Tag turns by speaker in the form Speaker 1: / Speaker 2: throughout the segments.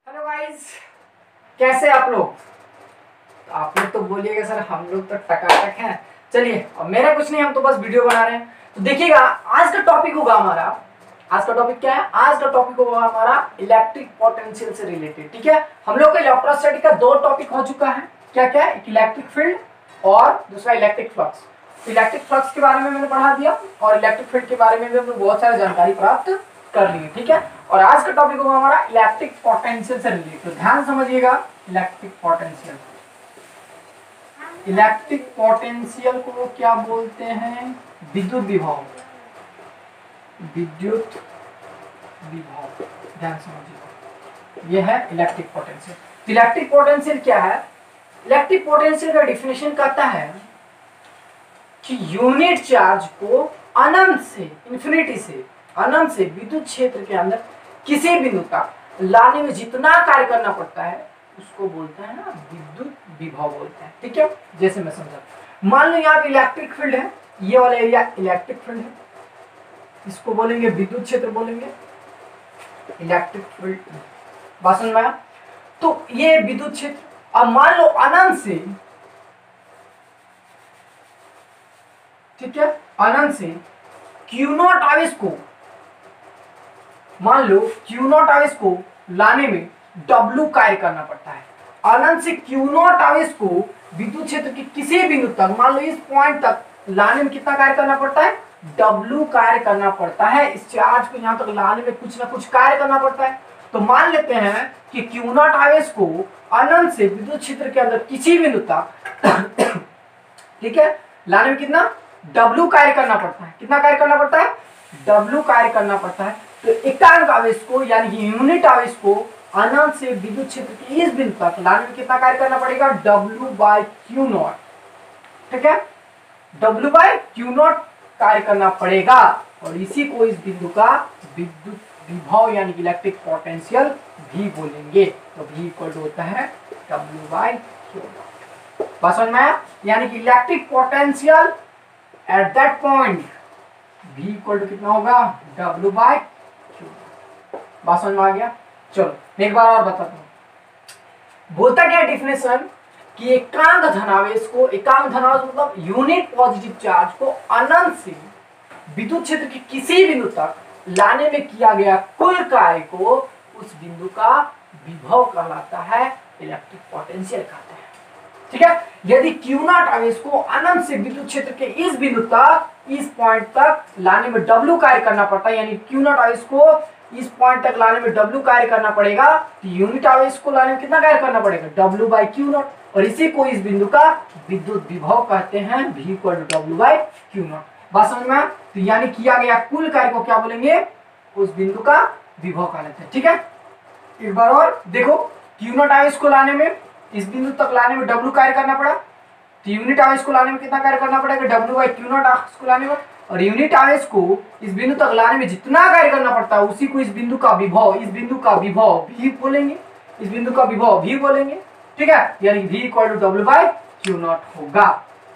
Speaker 1: Hello guys, कैसे आप लोग। तो आप लोग तो बोलिएगा सर हम लोग तो टकाटक हैं। चलिए, अब मेरा कुछ नहीं, हम तो बस वीडियो बना रहे हैं। तो देखिएगा, आज का टॉपिक होगा हमारा, आज का टॉपिक क्या है, आज का टॉपिक होगा हमारा इलेक्ट्रिक पोटेंशियल से रिलेटेड। ठीक है, हम लोग का इलेक्ट्रोस्टैटिक का दो टॉपिक हो चुका है। क्या क्या, एक इलेक्ट्रिक फील्ड और दूसरा इलेक्ट्रिक फ्लक्स। इलेक्ट्रिक फ्लक्स के बारे में मैंने पढ़ा दिया और इलेक्ट्रिक फील्ड के बारे में भी हमने बहुत सारी जानकारी प्राप्त कर ली। ठीक है, और आज का टॉपिक होगा हमारा इलेक्ट्रिक पोटेंशियल से रिलेटेड। ध्यान समझिएगा, इलेक्ट्रिक पोटेंशियल, इलेक्ट्रिक पोटेंशियल को क्या बोलते हैं, विद्युत विभव, विद्युत विभव। ध्यान समझिएगा, यह है इलेक्ट्रिक पोटेंशियल। इलेक्ट्रिक पोटेंशियल क्या है, इलेक्ट्रिक पोटेंशियल का डिफिनेशन कहता है कि यूनिट चार्ज को अनंत से, इन्फिनिटी से, अनंत से विद्युत क्षेत्र के अंदर किसी बिंदु तक लाने में जितना कार्य करना पड़ता है उसको बोलते हैं ना विद्युत विभव बोलते हैं। ठीक है, जैसे मैं समझा, मान लो यहाँ पे इलेक्ट्रिक फील्ड है, ये वाला एरिया इलेक्ट्रिक फील्ड है, इसको बोलेंगे विद्युत क्षेत्र, बोलेंगे इलेक्ट्रिक फील्ड। बात समझ में आया? तो ये विद्युत क्षेत्र, अब मान लो अनंत से, ठीक है, अनंत से Q0 आवेश को, मान लो Q0 आवेश को लाने में W कार्य करना पड़ता है। अनंत से Q0 आवेश को विद्युत क्षेत्र के किसी बिंदु तक, मान लो इस पॉइंट तक लाने में कितना कार्य करना पड़ता है, W कार्य करना पड़ता है। इस चार्ज को यहां तक लाने में कुछ ना कुछ कार्य करना पड़ता है। तो मान लेते हैं कि Q0 आवेश को अनंत से विद्युत क्षेत्र के अंदर किसी बिंदु तक ठीक है, लाने में कितना W कार्य करना पड़ता है। कितना कार्य करना पड़ता है, W कार्य करना पड़ता है। तो एकांक आवेश को, यानी कि यूनिट आवेश को अनंत से विद्युत क्षेत्र के इस बिंदु तक लाने में कितना कार्य करना पड़ेगा, W/Q0। ठीक है, W/Q0 कार्य करना पड़ेगा, और इसी को इस बिंदु का विद्युत विभव यानी कि इलेक्ट्रिक पोटेंशियल भी बोलेंगे। तो V इक्वल टू होता है W/Q0। बात समझ में आया? यानी कि electric potential at that point V equal to कितना होगा, W/Q0। बात समझ में आ गया? चलो एक बार और बताता हूं। बोलता क्या डिफिनेशन कि एकांक धनावेश को, एकांक धनावेश मतलब यूनिट पॉजिटिव चार्ज को अनंत से विद्युत क्षेत्र के किसी बिंदु तक लाने में किया गया कुल कार्य को उस बिंदु का विभव कहलाता है, इलेक्ट्रिक पोटेंशियल कहते हैं। ठीक है, यदि Q0 आवेश को अनंत से विद्युत क्षेत्र के इस बिंदु तक, इस पॉइंट तक लाने में W कार्य करना पड़ता है, यानी Q0 आवेश को इस पॉइंट तक लाने में W कार्य करना पड़ेगा, तो यूनिट आवेश को लाने में कितना कार्य करना पड़ेगा, W/Q0। और इसी को इस बिंदु का विद्युत विभव कहते हैं, V इक्वल टू W/Q0। बात समझ में? तो यानी किया गया कुल कार्य को क्या बोलेंगे, उस बिंदु का विभव कहते हैं। ठीक है, एक बार और देखो, Q0 आवेश को लाने में, इस बिंदु तक लाने में W कार्य करना पड़ा, तो यूनिट आवेश को लाने में कितना कार्य करना पड़ेगा, W/Q0 आवेश को लाने में। और यूनिट आवेश को इस बिंदु तक लाने में जितना कार्य करना पड़ता है उसी को इस बिंदु का विभव, इस बिंदु का विभव V बोलेंगे, इस बिंदु का विभव V बोलेंगे। ठीक है, यानी V इक्वल टू W/Q0 होगा।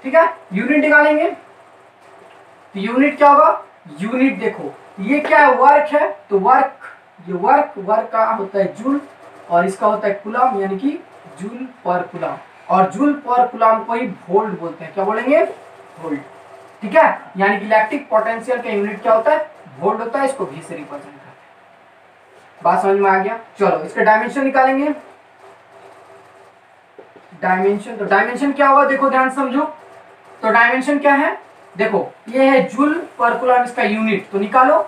Speaker 1: ठीक है, यूनिट निकालेंगे, तो यूनिट क्या होगा, यूनिट देखो ये क्या है, वर्क है, तो वर्क, ये वर्क का होता है जूल और इसका होता है कूलम, यानी कि जूल पर कूलम, और जूल पर कूलम को ही वोल्ट बोलते हैं। क्या बोलेंगे, वोल्ट। ठीक है, यानी कि इलेक्ट्रिक पोटेंशियल का यूनिट क्या होता है, वोल्ट होता है, इसको V से रिप्रेजेंट करते हैं। बात समझ में आ गया? चलो इसका डायमेंशन निकालेंगे। डायमेंशन, तो डायमेंशन क्या होगा, देखो ध्यान समझो। तो डायमेंशन क्या है, देखो ये है जूल पर कूलम, इसका यूनिट, तो निकालो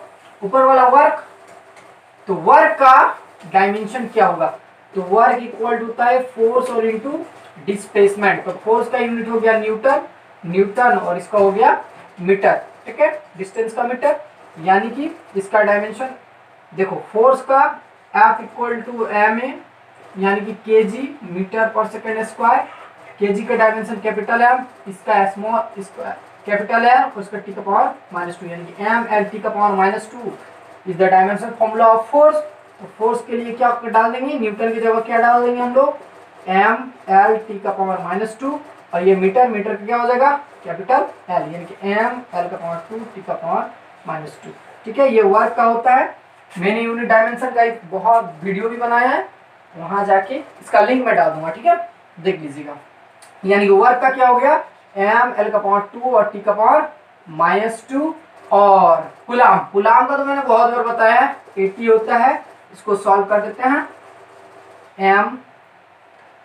Speaker 1: ऊपर वाला वर्क। तो वर्क का डायमेंशन क्या होगा, तो वर्क इक्वल टू होता है फोर्स और इनटू डिस्प्लेसमेंट। तो फोर्स का यूनिट हो गया न्यूटन, न्यूटन, और इसका हो गया मीटर। ठीक है, डिस्टेंस का मीटर, यानी कि इसका डायमेंशन देखो, फोर्स का F इक्वल टू ma, यानी कि kg मीटर पर सेकेंड स्क्वायर। kg का डायमेंशन कैपिटल M, इसका स्मॉल, इसका कैपिटल R, उसका t का पावर -2, यानी कि mLt का power -2 is the dimension formula of force. तो फोर्स के लिए क्या डाल देंगे, न्यूटन की जगह क्या डाल देंगे हम लोग, mLt का पावर -2, और ये मीटर, मीटर का क्या हो जाएगा, कैपिटल L, यानी कि mL का पावर 2, t का पावर -2। ठीक है, ये वर्क का होता है। मैंने यूनिट डायमेंशन का एक बहुत वीडियो भी बनाया है, वहां जाके इसका लिंक मैं डाल दूंगा, ठीक है, देख लीजिएगा। यानी कि वर्क का क्या हो गया, एम एल का पावर 2 और टी का पावर -2। और कुलाम, कुलाम का तो मैंने बहुत बार बताया है, 80 होता है। इसको सॉल्व कर देते हैं, एम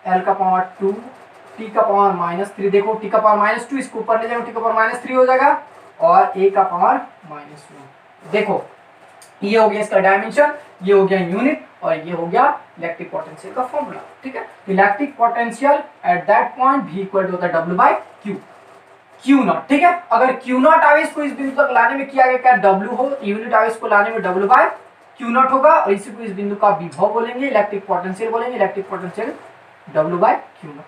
Speaker 1: एल का पावर 2 टी का पावर -3, देखो टी का पावर -2 इसको ऊपर ले जाओ, टी का पावर -3 हो जाएगा, और ए का पावर -1। देखो ये हो गया इसका डायमेंशन, ये हो गया यूनिट, और ये हो गया इलेक्ट्रिक पोटेंशियल का फॉर्मूला, ठीक है। Electric potential at that point V equal to होता है W/Q, Q0, ठीक है। अगर Q0 आवेश को इस बिंदु तक लाने में किया गया क्या W हो, यूनिट आवेश को लाने में W/Q0 होगा, और इसी को इस बिंदु का विभव बोलेंगे, इलेक्ट्रिक पोटेंशियल बोलेंगे, इलेक्ट्रिक पोटेंशियल W/Q0।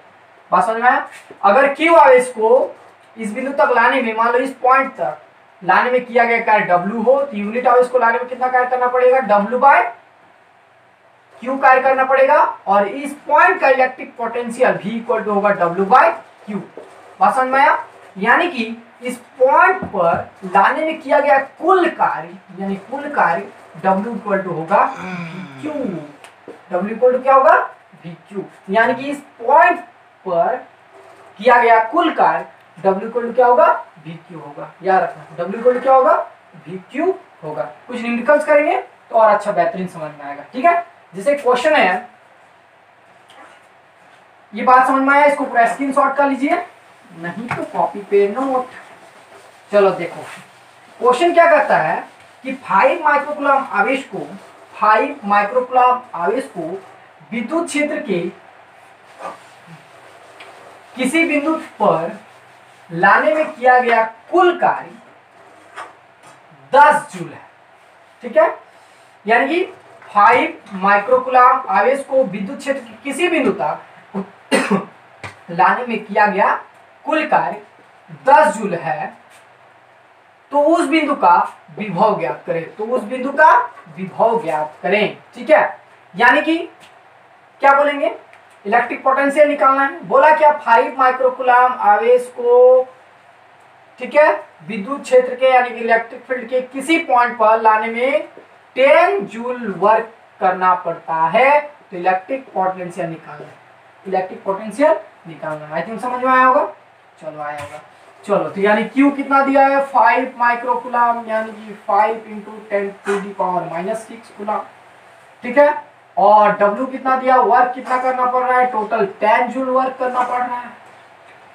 Speaker 1: बात समझ में आया। अगर Q आवेश को इस बिंदु तक लाने में, मान लो इस पॉइंट तक लाने में किया गया कार्य W हो, तो यूनिट आवेश को लाने में कितना कार्य करना पड़ेगा, W/Q कार्य करना पड़ेगा, और इस पॉइंट का electric potential V equal to होगा W/Q। बात समझ में आया। यानी कि इस पॉइंट पर लाने में किया गया कुल कार्य, यानी कुल कार्य W इक्वल टू होगा VQ। W इक्वल टू क्या होगा, VQ। यानी कि इस पॉइंट पर किया गया कुल कार्य W इक्वल टू क्या होगा, VQ होगा। याद रखना, W इक्वल टू क्या होगा, VQ होगा। कुछ न्यूमेरिकल्स करेंगे तो और अच्छा बेहतरीन समझ में आएगा, ठीक है। जैसे क्वेश्चन है, ये बात समझ में आया, इसको पूरा स्क्रीनशॉट कर लीजिए, नहीं तो कॉपी पे नोट। चलो देखो क्वेश्चन क्या कहता है कि 5 माइक्रोकूलम आवेश को, 5 माइक्रोकूलम आवेश को विद्युत क्षेत्र के किसी बिंदु पर लाने में किया गया कुल कार्य 10 जूल है, ठीक है। यानी कि 5 माइक्रोकूलम आवेश को विद्युत क्षेत्र के किसी बिंदु तक लाने में किया गया कुल कार्य 10 जूल है, तो उस बिंदु का विभव ज्ञात करें, तो उस बिंदु का विभव ज्ञात करें, ठीक है। यानी कि क्या बोलेंगे, इलेक्ट्रिक पोटेंशियल निकालना है। बोला क्या, 5 माइक्रोकूलम आवेश को, ठीक है, विद्युत क्षेत्र के यानी कि इलेक्ट्रिक फील्ड के किसी पॉइंट पर लाने में 10 जूल वर्क करना पड़ता है, तो इलेक्ट्रिक पोटेंशियल निकालना है, इलेक्ट्रिक पोटेंशियल निकालना है। आई थिंक समझ में आया होगा, चलो आया होगा। चलो तो यानी Q कितना दिया है, 5 माइक्रोकूलम, यानी कि 5 × 10⁻⁻6 कूलम, ठीक है। और W कितना दिया, वर्क कितना करना पड़ रहा है, टोटल 10 जूल वर्क करना पड़ रहा है।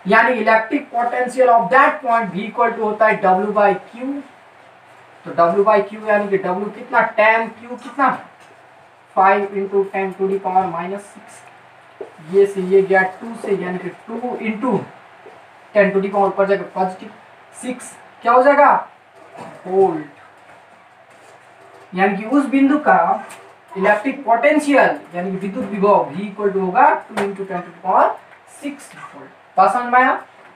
Speaker 1: यानी electric potential of that point V equal to होता है W/Q। तो W/Q यानी कि W कितना, 10, Q कितना, 5 × 10⁻⁻6, ये से ये गया 2 से, यानी कि 2 × 10 ऊपर जाएगा पॉजिटिव 6, क्या हो जाएगा, वोल्ट। यानी कि उस बिंदु का इलेक्ट्रिक पोटेंशियल यानी कि विद्युत विभव V इक्वल टू होगा 2 × 10⁻6 वोल्ट। बात समझ में आया।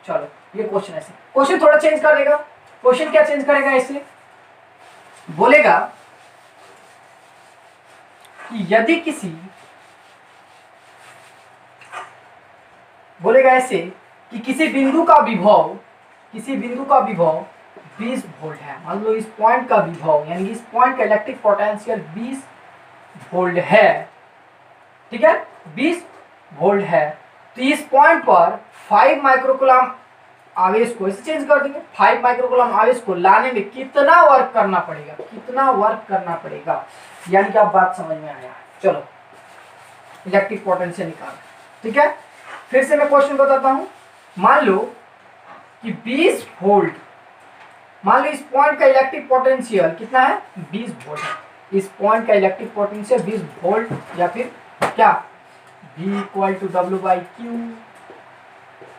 Speaker 1: चलो ये क्वेश्चन ऐसे, क्वेश्चन थोड़ा चेंज कर देगा। क्वेश्चन क्या चेंज करेगा, ऐसे बोलेगा कि यदि किसी, बोलेगा ऐसे कि किसी बिंदु का विभव, किसी बिंदु का विभव 20 वोल्ट है। मान लो इस पॉइंट का विभव यानी कि इस पॉइंट का इलेक्ट्रिक पोटेंशियल 20 वोल्ट है, ठीक है, 20 वोल्ट है। तो इस पॉइंट पर 5 माइक्रोकूलम आवेश को, इसे चेंज कर देंगे, 5 माइक्रोकूलम आवेश को लाने में कितना वर्क करना पड़ेगा, कितना वर्क करना पड़ेगा, यानी कि आप बात समझ में आया। चलो इलेक्ट्रिक पोटेंशियल निकाल, ठीक है। फिर से मैं क्वेश्चन बताता हूं। मान लो कि 20 वोल्ट, मान लो इस पॉइंट का इलेक्ट्रिक पोटेंशियल कितना है, 20 वोल्ट है। इस पॉइंट का इलेक्ट्रिक पोटेंशियल 20 वोल्ट, या फिर क्या, V equal to W/Q,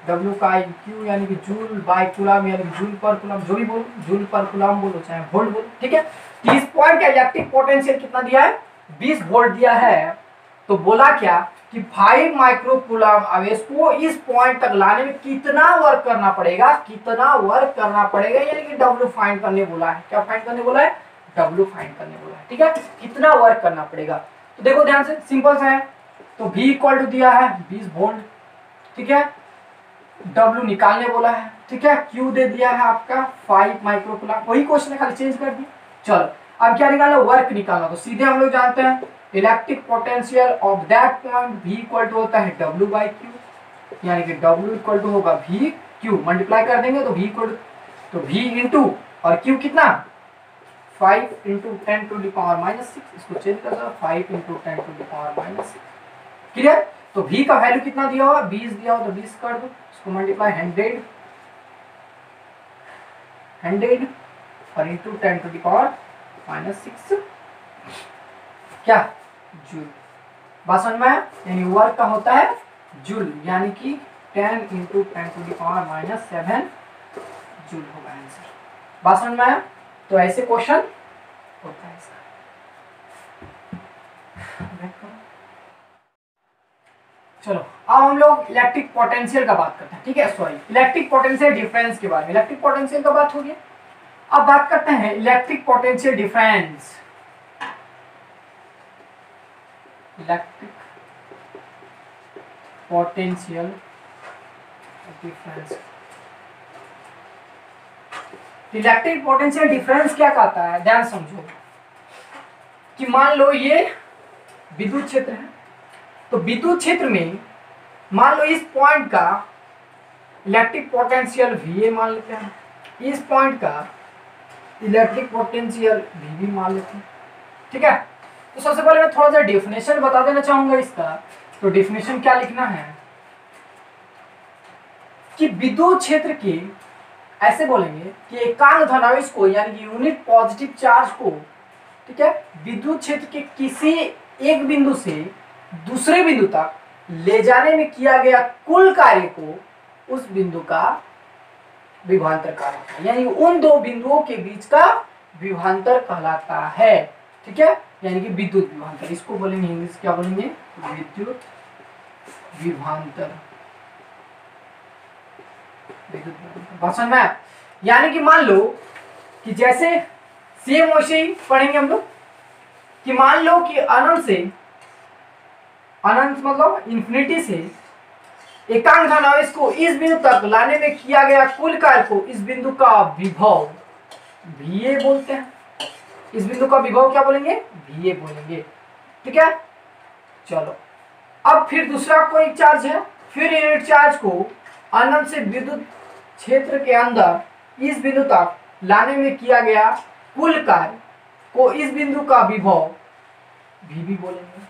Speaker 1: W का Q यानी कि जूल बाय कूलम, यानी कि जूल पर कूलम, जो भी बोलो, जूल पर कूलम बोलो चाहे वोल्ट बोलो, ठीक है। तो इस पॉइंट का इलेक्ट्रिक पोटेंशियल कितना दिया है, 20 वोल्ट दिया है। तो बोला क्या कि 5 माइक्रोकूलम आवेश को इस पॉइंट तक लाने में कितना वर्क करना पड़ेगा, कितना वर्क करना पड़ेगा, यानी कि W फाइंड करने बोला है। क्या फाइंड करने बोला है, W फाइंड करने बोला है, ठीक है। कितना वर्क करना पड़ेगा, तो देखो ध्यान से, सिंपल सा है। तो V इक्वल टू दिया है 20 वोल्ट, ठीक है, W निकालने बोला है, ठीक है, Q दे दिया है आपका 5 माइक्रोकूलम, वही क्वेश्चन है, खाली चेंज कर दिया। चलो अब क्या निकालना, वर्क निकालना। तो सीधे हम लोग जानते हैं electric potential of that point V equal to होता है W/Q, यानी कि W इक्वल टू होगा VQ, मल्टीप्लाई कर देंगे तो V इक्वल तो V इंटू और Q कितना 5 इंटू 10 टू द पावर -6, इसको चेंज कर दो 5 into 10 to the power -6। Clear? तो V का वैल्यू कितना दिया हुआ 20 दिया हुआ तो 20 कर दो, इसको मल्टीप्लाई 100 और इंटू 10 टू द पावर -6 क्या जूल। बात समझ में आया? यानी वर्क का होता है जूल, यानी कि 10 into 10 to the power -7 joule होगा आंसर। बात समझ में आया? तो ऐसे क्वेश्चन होता है इसका। चलो अब हम लोग इलेक्ट्रिक पोटेंशियल का बात करते हैं, ठीक है, सॉरी इलेक्ट्रिक पोटेंशियल डिफरेंस के बारे में। इलेक्ट्रिक पोटेंशियल का बात हो गया, अब बात करते हैं electric potential difference. Electric potential difference, electric potential difference क्या कहता है, ध्यान समझो कि मान लो ये विद्युत क्षेत्र है, तो विद्युत क्षेत्र में मान लो इस पॉइंट का इलेक्ट्रिक पोटेंशियल VA मान लेते हैं, इस पॉइंट का इलेक्ट्रिक पोटेंशियल VB मान लेते हैं, ठीक है। तो सबसे पहले मैं थोड़ा सा डेफिनेशन बता देना चाहूंगा इसका। तो डेफिनेशन क्या लिखना है कि विद्युत क्षेत्र की ऐसे बोलेंगे कि एकांक धनावेश को यानी कि यूनिट पॉजिटिव चार्ज को, ठीक है, विद्युत क्षेत्र के किसी एक बिंदु से दूसरे बिंदु तक ले जाने में किया गया कुल कार्य को उस बिंदु का विभवांतर कहलाता है, यानी उन दो बिंदुओं के बीच का विभवांतर कहलाता है, ठीक है, यानी कि विद्युत विभवांतर। इसको बोलेंगे इंग्लिश क्या बोलेंगे, विद्युत विभवांतर। बात समझ में आया? यानी कि मान लो कि जैसे सेम वैसे ही पढ़ेंगे हम लोग कि मान लो कि अनंत से, अनंत मतलब इंफिनिटी से एकांक धनावेश को इस बिंदु तक लाने में किया गया कुल कार्य को इस बिंदु का विभव VA बोलते हैं। इस बिंदु का विभव क्या बोलेंगे, VA बोलेंगे, ठीक है। चलो अब फिर दूसरा कोई चार्ज है, फिर यूनिट चार्ज को अनंत से विद्युत क्षेत्र के अंदर इस बिंदु तक लाने में किया गया कुल कार्य को इस बिंदु का विभव VB बोलेंगे।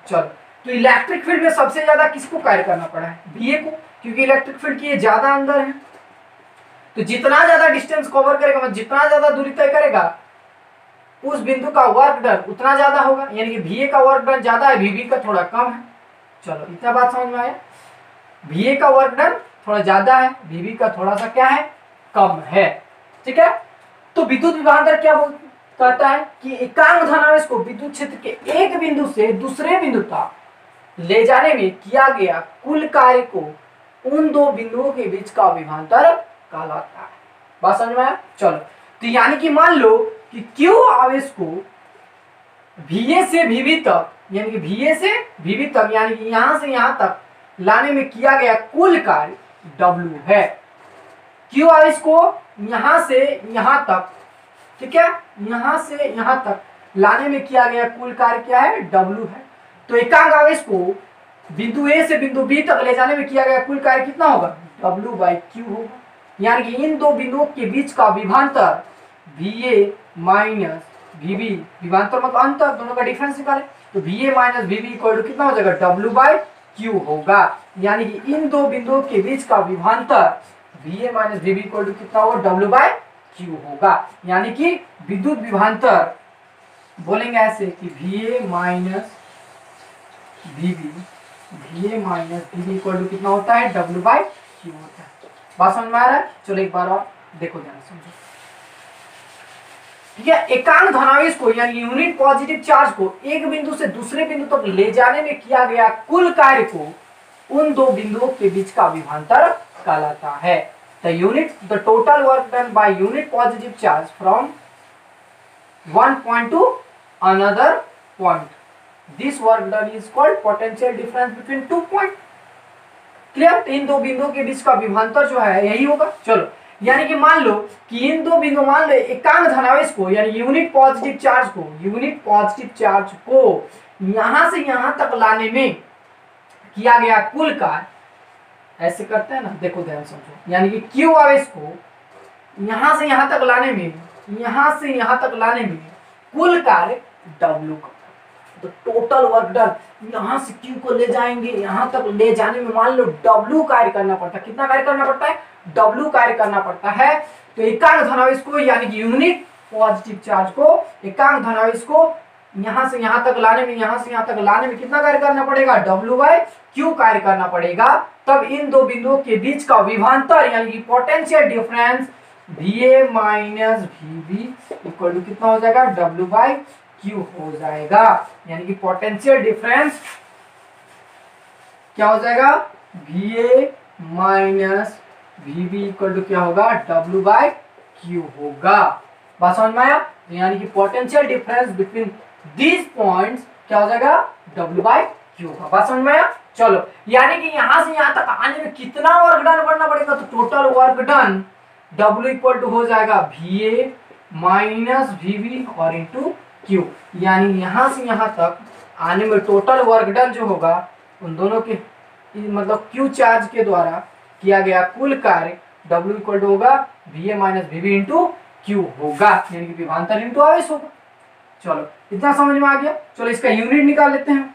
Speaker 1: चलो तो इलेक्ट्रिक फील्ड में सबसे ज्यादा किसको कार्य करना पड़ा है, VA को, क्योंकि इलेक्ट्रिक फील्ड की ये ज्यादा अंदर है। तो जितना ज्यादा डिस्टेंस कवर करेगा, मतलब जितना ज्यादा दूरी तय करेगा उस बिंदु का वर्क डन उतना ज्यादा होगा, यानी कि VA का वर्क डन ज्यादा है, VB का थोड़ा कम है। चलो इतना बात समझ में आया, VA का वर्क डन थोड़ा ज्यादा है, VB का थोड़ा सा क्या है, कम है, ठीक है। तो विद्युत विभवांतर क्या कहता है कि एकांक धनावेश को विद्युत क्षेत्र के एक बिंदु से दूसरे बिंदु तक ले जाने में किया गया कुल कार्य को उन दो बिंदुओं के बीच का विभवांतर कहलाता है। बात समझ में आया? चलो तो यानी कि मान लो कि Q आवेश को VA से VB तक, यानी कि VA से VB तक, यानी कि यहां से यहां तक लाने में किया गया कुल कार्य W है। Q आवेश को यहां से यहां तक, ठीक है, यहां से यहां तक लाने में किया गया कुल कार्य क्या है, W है। तो एकांक आवेश को बिंदु A से बिंदु B तक ले जाने में किया गया कुल कार्य कितना होगा, W/Q होगा, यानी कि इन दो बिंदुओं के बीच का विभवांतर VA माइनस VB, विभवांतर मतलब अंतर, दोनों का डिफरेंस निकाले, तो VA minus VB equal to कितना हो जाएगा, W/Q होगा, यानी कि इन दो बिंदुओं के बीच का विभवांतर VA minus VB equal to कितना होगा, W/Q होगा, यानी कि विद्युत विभवांतर बोलेंगे ऐसे कि VA minus VB equal to कितना होता है, W/Q होता है। बात समझ में आ रहा है? चलो एक बार और देखो, ध्यान समझो, ठीक है। एकांक धनावेश को यानी यूनिट पॉजिटिव चार्ज को एक बिंदु से दूसरे बिंदु तक ले जाने में किया गया कुल कार्य को उन दो बिंदुओं के बीच का विभवांतर कहलाता है। The total work done by unit positive charge from one point to another point, this work done is called potential difference between two point. Clear? इन दो बिंदुओं के बीच का विभवांतर जो है यही होगा। चलो यानी कि मान लो कि इन दो बिंदु, मान लो एकांक धनावेश को यानी यूनिट पॉजिटिव चार्ज को यहां से यहां तक लाने में किया गया कुल कार्य, ऐसे करते हैं ना, देखो ध्यान समझो, यानी कि क्यू आवेश को यहां से यहां तक लाने में, यहां से यहां तक लाने में कुल कार्य W का, तो टोटल वर्क डन, यहां से Q को ले जाएंगे यहां तक ले जाने में मान लो W कार्य करना पड़ता है। कितना कार्य करना पड़ता है? W कार्य करना पड़ता है। तो एकांक धनावेश को यानी कि यूनिट पॉजिटिव चार्ज को, एकांक धनावेश को यहां से यहां तक लाने में, यहां से यहां तक लाने में कितना कार्य करना पड़ेगा? W/Q कार्य करना पड़ेगा। तब इन दो बिंदुओं के बीच का विभवांतर यानी कि potential difference VA minus VB equal to कितना हो जाएगा? W/Q हो जाएगा। यानी कि पोटेंशियल डिफरेंस क्या हो जाएगा? VA minus VB equal to क्या होगा? W/Q होगा। बात समझ में आया? यानी कि potential difference between these points क्या हो जाएगा? W/Q होगा। बात समझ में आया? चलो, यानी कि यहां से यहां तक आने में कितना वर्क डन करना पड़ेगा? तो total work done W equal to हो जाएगा VA माइनस VB और इंटू Q। यानी यहां से यहां तक आने में टोटल वर्क डन जो होगा उन दोनों के मतलब Q चार्ज के द्वारा किया गया कुल कार्य W इक्वल टू होगा VA minus VB into Q होगा, यानी कि विभवांतर इंटू आवेश होगा। चलो, इतना समझ में आ गया। चलो, इसका यूनिट निकाल लेते हैं।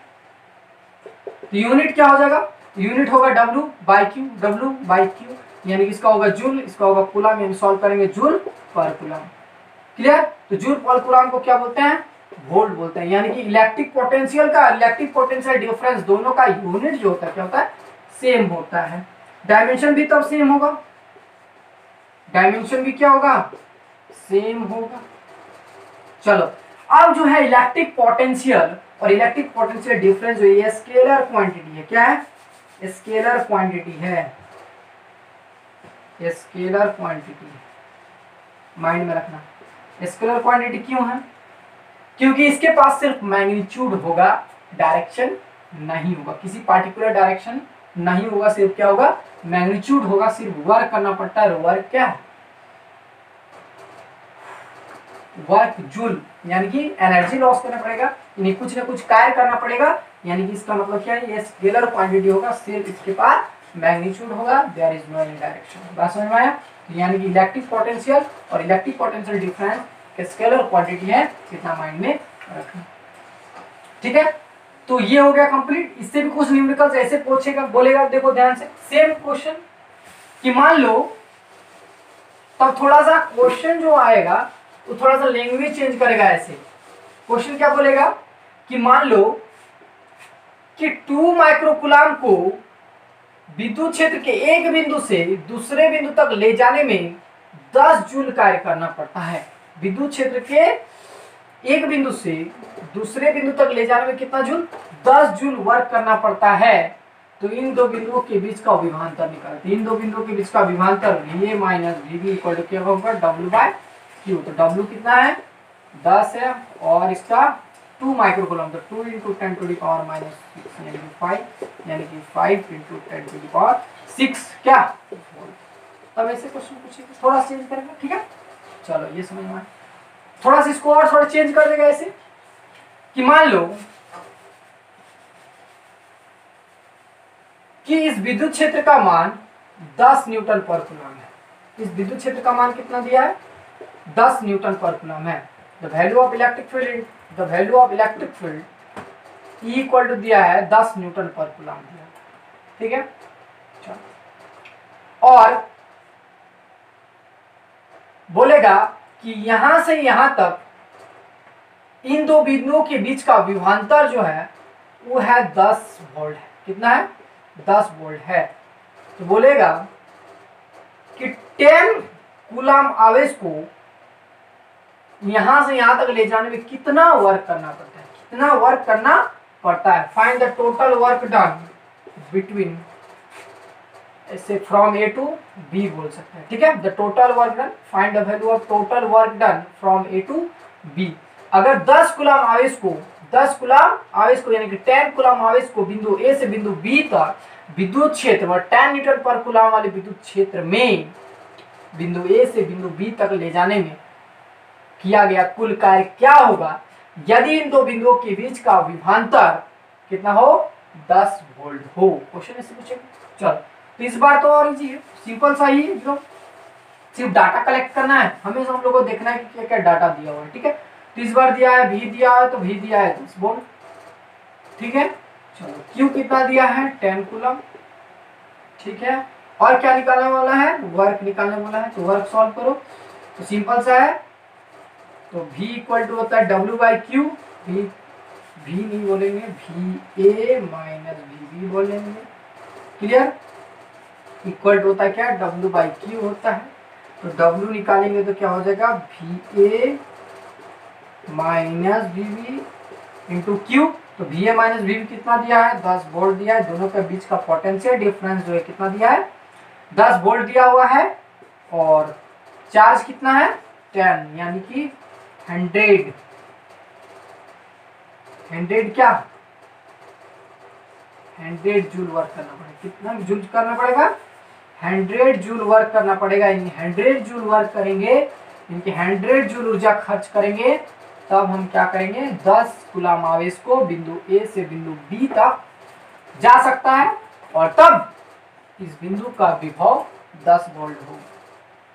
Speaker 1: तो यूनिट क्या हो जाएगा? यूनिट होगा W/Q, यानी कि इसका होगा जूल, इसका होगा कूलम, यानी सॉल्व करेंगे जूल पर कूलम। क्लियर? तो जूल पर कूलम को क्या बोलते हैं? वोल्ट बोलते हैं। यानी कि इलेक्ट्रिक पोटेंशियल का इलेक्ट्रिक पोटेंशियल डिफरेंस दोनों का यूनिट जो होता है क्या होता है? सेम होता है। डायमेंशन भी तब सेम होगा, डायमेंशन भी क्या होगा? सेम होगा। चलो, अब जो है इलेक्ट्रिक पोटेंशियल और इलेक्ट्रिक पोटेंशियल डिफरेंस जो ये स्केलर क्वांटिटी है, क्या है? स्केलर क्वांटिटी है, स्केलर क्वांटिटी माइंड में रखना। स्केलर क्वांटिटी क्यों है? क्योंकि इसके पास सिर्फ मैग्नीट्यूड होगा, डायरेक्शन नहीं होगा, किसी पार्टिकुलर डायरेक्शन नहीं होगा, सिर्फ क्या होगा? मैग्नीट्यूड होगा। सिर्फ वर्क करना पड़ता है। वर्क क्या है? वर्क जूल, यानी कि एनर्जी लॉस करना पड़ेगा, यानी कुछ ना कुछ कार्य करना पड़ेगा। यानी कि इसका मतलब क्या है? ये स्केलर क्वांटिटी होगा, सिर्फ इसके पास मैग्नीट्यूड होगा, there is no any direction. बात समझ में आया? यानी कि इलेक्ट्रिक पोटेंशियल और इलेक्ट्रिक पोटेंशियल डिफरेंस के स्केलर क्वांटिटी है, इतना माइंड में रखना। ठीक है, तो ये हो गया कंप्लीट। इससे भी कुछ न्यूमेरिकल्स ऐसे पूछेगा, बोलेगा, देखो ध्यान से, सेम क्वेश्चन कि मान लो, तब थोड़ा सा क्वेश्चन जो आएगा तो थोड़ा सा लैंग्वेज चेंज करेगा। ऐसे क्वेश्चन क्या बोलेगा कि मान लो कि 2 माइक्रोकूलम को विद्युत क्षेत्र के एक बिंदु से दूसरे बिंदु तक ले जाने में 10 जूल कार्य करना पड़ता है। विद्युत क्षेत्र के एक बिंदु से दूसरे बिंदु तक ले जाने में कितना जूल? 10 जूल वर्क करना पड़ता है। तो इन दो बिंदुओं के बीच का विभवांतर निकालते हैं। इन दो बिंदुओं के बीच का विभवांतर VA minus VB equal to क्या होगा? W/Q। तो W कितना है? 10 है, और इसका 2 माइक्रोकूलम, तो 2 × 10⁻⁻⁶ यानी कि 5, यानी कि 5 × 10⁻⁶ क्या? तब ऐसे क्वेश्चन पूछेगा, थोड़ा चेंज करेगा। ठीक है, चलो ये समझ में आया। थोड़ा सा इसको और थोड़ा चेंज कर देगा ऐसे कि मान लो कि इस विद्युत क्षेत्र का मान 10 न्यूटन पर कूलम है। इस विद्युत क्षेत्र का मान कितना दिया है? 10 न्यूटन पर कूलम है। The value of electric field, the value of electric field E equal to दिया है 10 न्यूटन पर कूलम दिया। ठीक है, और बोलेगा कि यहां से यहां तक इन दो बिंदुओं के बीच का विभवांतर जो है वो है 10 वोल्ट है। कितना है? 10 वोल्ट है। तो बोलेगा कि 10 कूलम आवेश को यहां से यहां तक ले जाने में कितना वर्क करना पड़ता है? कितना वर्क करना पड़ता है? Find the total work done between, ऐसे फ्रॉम A टू B बोल सकते हैं। ठीक है, the total work done, find the value of total work done from A to B। अगर 10 कूलम आवेश को, 10 कूलम आवेश को यानी कि 10 कूलम आवेश को बिंदु A से बिंदु B तक विद्युत क्षेत्र में 10 न्यूटन पर कूलम वाले विद्युत क्षेत्र में बिंदु A से बिंदु B तक ले जाने में किया गया कुल कार्य क्या होगा? यदि इन दो बिंदुओं के बीच का विभवांतर कितना हो, 10 वोल्ट हो। क्वेश्चन ऐसे पूछेगा। चलो तो इस बार तो और इजी है, सिंपल सा ही है एकदम, सिर्फ डाटा कलेक्ट करना है, हमें सब लोगों को देखना है कि क्या क्या डाटा दिया हुआ है। ठीक है, तो इस बार दिया है V दिया है, तो V दिया है 10 वोल्ट। ठीक है, चलो Q कितना दिया है, 10 कूलम। ठीक है, और क्या निकालने वाला है, वर्क निकालने वाला है, तो वर्क सॉल्व करो। तो सिंपल सा है, तो V इक्वल टू होता है W/Q, V नहीं बोलेंगे, VA माइनस VB बोलेंगे। क्लियर, इक्वल टू होता है क्या, W/Q होता है। तो W निकालेंगे तो क्या हो जाएगा, VA minus VB into Q। तो VA माइनस VB कितना दिया है, 10 वोल्ट दिया है। दोनों के बीच का पोटेंशियल डिफरेंस जो है कितना दिया है, 10 वोल्ट दिया हुआ है। और चार्ज कितना है, 10, यानी कि 100 क्या, 100 जूल वर्क करना पड़ेगा। कितना जूल करना पड़ेगा, 100 जूल वर्क करना पड़ेगा। 100 जूल वर्क करेंगे, इनके 100 जूल ऊर्जा खर्च करेंगे, तब हम क्या करेंगे, 10 कूलम आवेश को बिंदु ए से बिंदु बी तक जा सकता है, और तब इस बिंदु का विभव 10 वोल्ट होगा।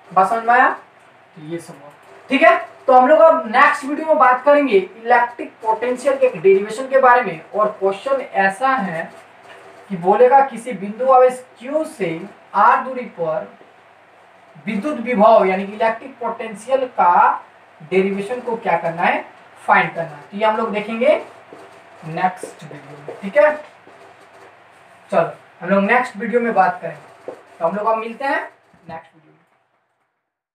Speaker 1: बात समझ में आया, तो ये सब हो। ठीक है, तो हम लोग अब नेक्स्ट वीडियो में बात करेंगे इलेक्ट्रिक पोटेंशियल के डेरिवेशन के बारे में। और क्वेश्चन ऐसा है कि बोलेगा किसी बिंदु आवेश Q से r दूरी पर विद्युत विभव यानी कि इलेक्ट्रिक पोटेंशियल का डेरिवेशन को क्या करना है, फाइंड करना है। तो ये हम लोग देखेंगे नेक्स्ट वीडियो में। ठीक है, चलो हम लोग नेक्स्ट वीडियो में बात करेंगे। तो हम लोग अब मिलते हैं नेक्स्ट वीडियो।